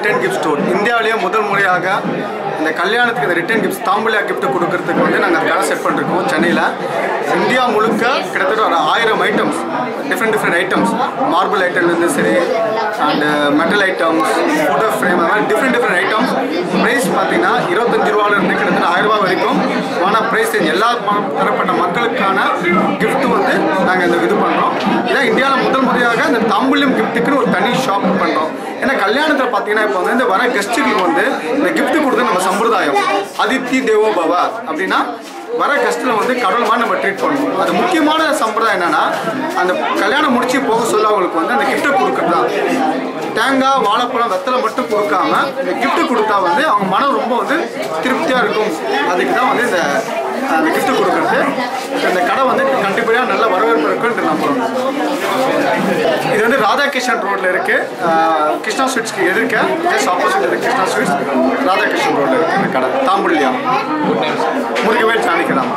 Return gift store. இந்தியாவிலேயே முதல் முறையாக இந்த கல்யாணத்துக்கு இந்த ரிட்டர்ன் கிஃப்ட் தாம்பூலியா கிஃப்ட் கொடுக்கறதுக்கு வந்து நாங்கள் கடை செட் பண்ணிருக்கோம் சென்னையில். இந்தியா முழுக்க கிட்டத்தட்ட ஒரு 1000 ஐட்டம்ஸ், டிஃப்ரெண்ட் ஐட்டம்ஸ், மார்பிள் ஐட்டம்லேருந்து சரி and metal items, photo frame, அது மாதிரி டிஃப்ரெண்ட் ஐட்டம்ஸ். ப்ரைஸ் பார்த்தீங்கன்னா 25 ரூபாயிலிருந்து கிட்டத்தட்ட 1000 ரூபா வரைக்கும் ப்ரைஸ் எல்லா தரப்பட்ட மக்களுக்கான கிஃப்ட் வந்து நாங்கள் இந்த இது பண்ணுறோம். இதான் இந்தியாவில் முதல் முறையாக இந்த தாம்பூலியம் கிஃப்ட்டுக்குன்னு ஒரு தனி ஷாப் பண்ணுறோம். ஏன்னா கல்யாணத்தில் பார்த்தீங்கன்னா இப்போ வந்து இந்த வர கெஸ்ட்டுகளுக்கு வந்து இந்த கிஃப்ட் கொடுத்து நம்ம சம்பிரதாயம் அதித்தி தேவோ பவ அப்படின்னா வர கெஸ்ட்டில் வந்து கடவுள் மாதிரி நம்ம ட்ரீட் பண்ணுவோம். அது முக்கியமான சம்பிரதாயம் என்னென்னா அந்த கல்யாணம் முடிச்சு போக சொல்ல அவங்களுக்கு வந்து அந்த கிஃப்ட்டை கொடுக்குறது தான். தேங்காய் வாழைப்பழம் வெத்தலை மட்டும் கொடுக்காம இந்த கிஃப்ட்டு கொடுத்தா வந்து அவங்க மனம் ரொம்ப வந்து திருப்தியாக இருக்கும். அதுக்கு தான் வந்து அந்த கிஃப்ட்டு கொடுக்குறது. இந்த கடை வந்து கண்டிப்பாக நல்ல வரவேற்பு இருக்குன்னு நம்புகிறோம். இது வந்து ராதாகிருஷ்ணன் ரோட்டில் இருக்குது. கிருஷ்ணா ஸ்வீட்ஸ்க்கு எதிர்க்க ஜஸ்ட் ஆப்போசிட் இருக்குது கிருஷ்ணா ஸ்வீட்ஸ். ராதாகிருஷ்ணன் ரோட்டில் இருக்குது இந்த கடை தாம்பூலியா. முருகவேல் சாணிக்கிறாங்க.